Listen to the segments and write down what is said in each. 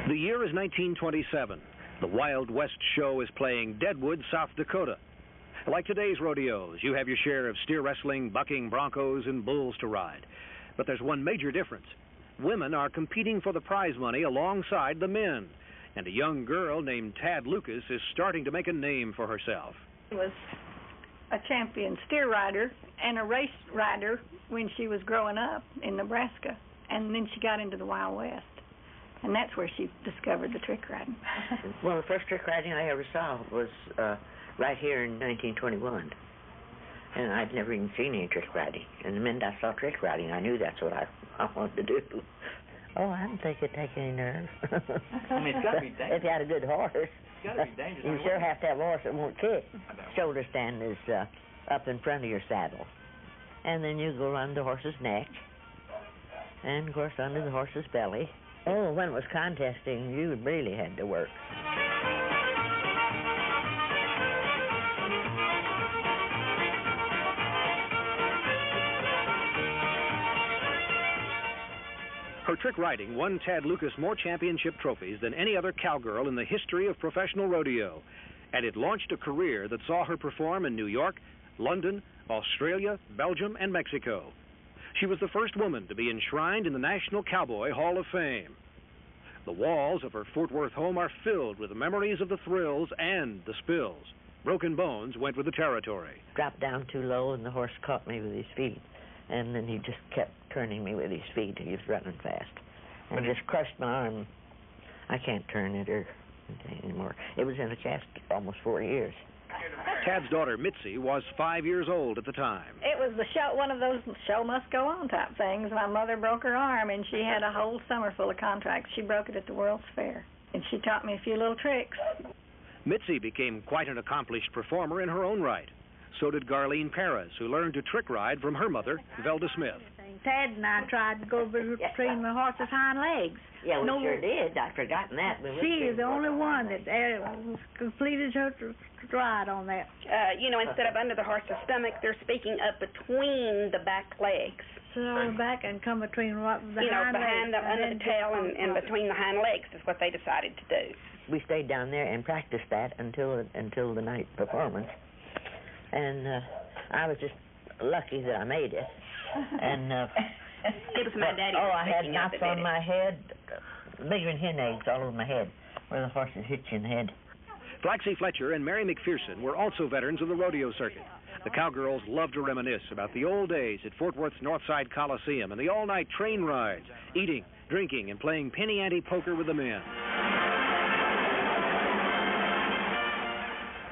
The year is 1927. The Wild West show is playing Deadwood, South Dakota. Like today's rodeos, you have your share of steer wrestling, bucking, broncos, and bulls to ride. But there's one major difference. Women are competing for the prize money alongside the men. And a young girl named Tad Lucas is starting to make a name for herself. She was a champion steer rider and a race rider when she was growing up in Nebraska. And then she got into the Wild West. And that's where she discovered the trick riding. Well, the first trick riding I ever saw was right here in 1921. And I'd never even seen any trick riding. And the minute I saw trick riding, I knew that's what I wanted to do. Oh, I don't think it'd take any nerve. I mean, it's got to be dangerous. If you had a good horse. It's got to be dangerous. You sure have to have a horse that won't kick. Shoulder stand is up in front of your saddle. And then you go around the horse's neck. And, of course, under the horse's belly. Oh, when it was contesting, you really had to work. Her trick riding won Tad Lucas more championship trophies than any other cowgirl in the history of professional rodeo. And it launched a career that saw her perform in New York, London, Australia, Belgium, and Mexico. She was the first woman to be enshrined in the National Cowboy Hall of Fame. The walls of her Fort Worth home are filled with memories of the thrills and the spills. Broken bones went with the territory. Dropped down too low and the horse caught me with his feet. And then he just kept turning me with his feet. He was running fast. And just crushed my arm. I can't turn it or anything anymore. It was in a cast almost 4 years. Tad's daughter, Mitzi, was 5 years old at the time. It was the show, one of those show must go on type things. My mother broke her arm, and she had a whole summer full of contracts. She broke it at the World's Fair, and she taught me a few little tricks. Mitzi became quite an accomplished performer in her own right. So did Garlene Perez, who learned to trick ride from her mother, Velda Smith. Tad and I tried to go between the horse's hind legs. Yeah, we sure did. I'd forgotten that. She is the only one that completed her ride on that. Instead of under the horse's stomach, they're speaking up between the back legs. Sit on the back and come between the hind legs. Under the tail and between the hind legs is what they decided to do. We stayed down there and practiced that until the night performance. And I was just lucky that I made it. And it was my daddy. I had knots on my head, bigger than hen eggs all over my head, where the horses hit you in the head. Flaxie Fletcher and Mary McPherson were also veterans of the rodeo circuit. The cowgirls loved to reminisce about the old days at Fort Worth's Northside Coliseum and the all-night train rides, eating, drinking, and playing penny ante poker with the men.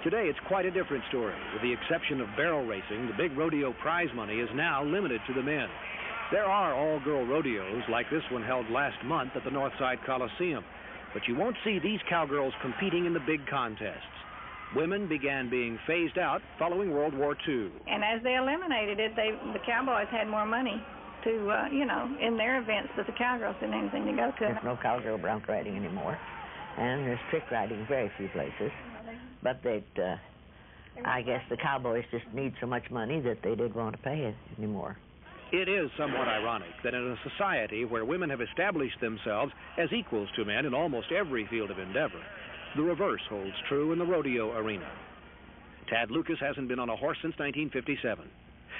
Today, it's quite a different story. With the exception of barrel racing, the big rodeo prize money is now limited to the men. There are all-girl rodeos, like this one held last month at the Northside Coliseum, but you won't see these cowgirls competing in the big contests. Women began being phased out following World War II. And as they eliminated it, the cowboys had more money to, in their events, but the cowgirls didn't have anything to go to. There's no cowgirl bronc riding anymore, and there's trick riding in very few places. But I guess the cowboys just need so much money that they didn't want to pay it anymore. It is somewhat ironic that in a society where women have established themselves as equals to men in almost every field of endeavor, the reverse holds true in the rodeo arena. Tad Lucas hasn't been on a horse since 1957.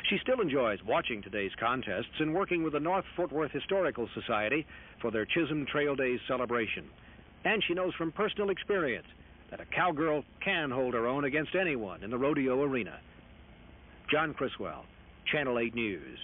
She still enjoys watching today's contests and working with the North Fort Worth Historical Society for their Chisholm Trail Days celebration. And she knows from personal experience that a cowgirl can hold her own against anyone in the rodeo arena. John Criswell, Channel 8 News.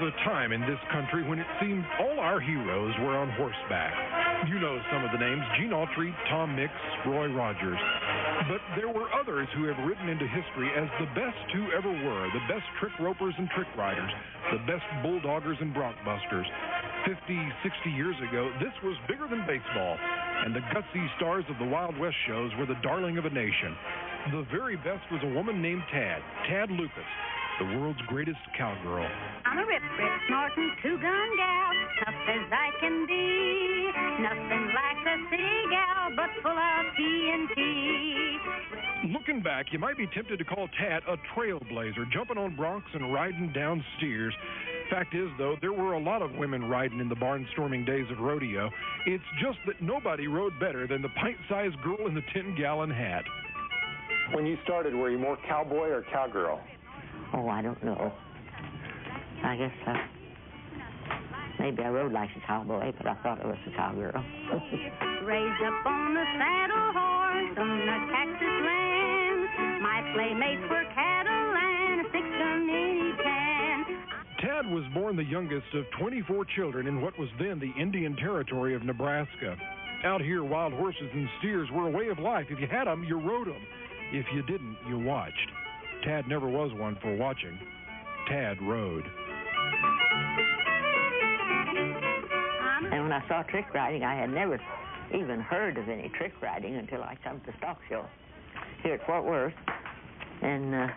was a time in this country when it seemed all our heroes were on horseback. You know some of the names: Gene Autry, Tom Mix, Roy Rogers. But there were others who have written into history as the best who ever were, the best trick ropers and trick riders, the best bulldoggers and bronc-busters. 50, 60 years ago, this was bigger than baseball, and the gutsy stars of the Wild West shows were the darling of a nation. The very best was a woman named Tad Lucas, the world's greatest cowgirl. I'm a rip, snorting, two-gun gal, tough as I can be. Nothing like a city gal, but full of TNT. Looking back, you might be tempted to call Tad a trailblazer, jumping on broncs and riding down steers. Fact is, though, there were a lot of women riding in the barnstorming days of rodeo. It's just that nobody rode better than the pint-sized girl in the 10-gallon hat. When you started, were you more cowboy or cowgirl? Oh, I don't know. I guess maybe I rode like a cowboy, but I thought I was a cowgirl. Raised up on the saddle horse on the Texas land. My playmates were cattle and a six-gun in each hand. Tad was born the youngest of 24 children in what was then the Indian Territory of Nebraska. Out here, wild horses and steers were a way of life. If you had them, you rode them. If you didn't, you watched. Tad never was one for watching. Tad rode. And when I saw trick riding, I had never even heard of any trick riding until I come to the stock show here at Fort Worth in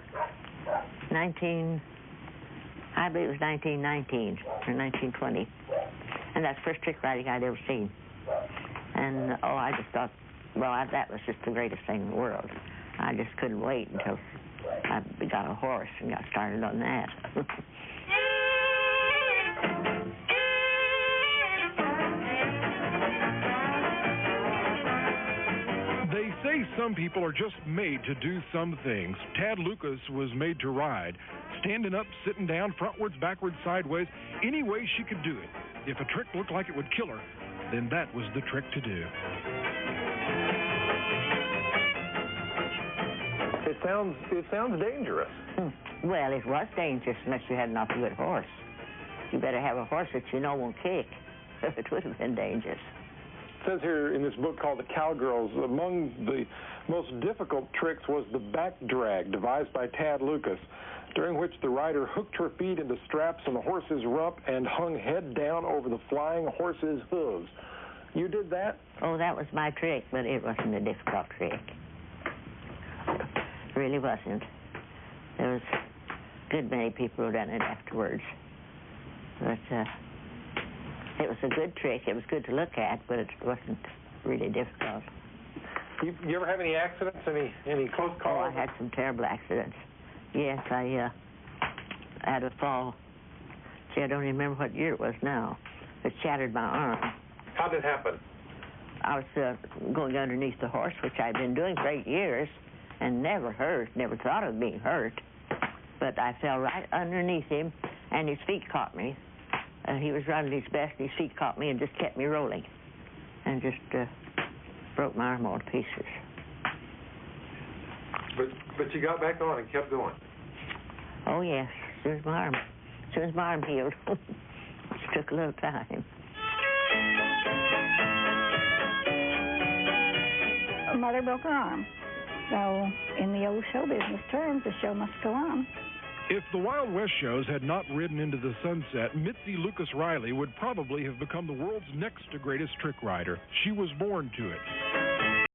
I believe it was 1919 or 1920. And that's the first trick riding I'd ever seen. And, I just thought, that was just the greatest thing in the world. I just couldn't wait until I got a horse and got started on that. They say some people are just made to do some things. Tad Lucas was made to ride. Standing up, sitting down, frontwards, backwards, sideways, any way she could do it. If a trick looked like it would kill her, then that was the trick to do. It sounds dangerous. Well, it was dangerous unless you had an awful good horse. You better have a horse that you know won't kick. It would have been dangerous. It says here in this book called The Cowgirls, among the most difficult tricks was the back drag devised by Tad Lucas, during which the rider hooked her feet into straps on the horse's rump and hung head down over the flying horse's hooves. You did that? Oh, that was my trick, but it wasn't a difficult trick. It really wasn't. There was a good many people who done it afterwards. But it was a good trick. It was good to look at, but it wasn't really difficult. You ever have any accidents, any close calls? Oh, I had some terrible accidents. Yes, I had a fall. See, I don't even remember what year it was now. It shattered my arm. How did it happen? I was going underneath the horse, which I'd been doing for 8 years, and never thought of being hurt. But I fell right underneath him, and his feet caught me. He was running his best, and his feet caught me and just kept me rolling, and just broke my arm all to pieces. But you got back on and kept going. Oh yes, as soon as my arm healed. It took a little time. Mother broke her arm. So, in the old show business terms, the show must go on. If the Wild West shows had not ridden into the sunset, Mitzi Lucas Riley would probably have become the world's next to greatest trick rider. She was born to it.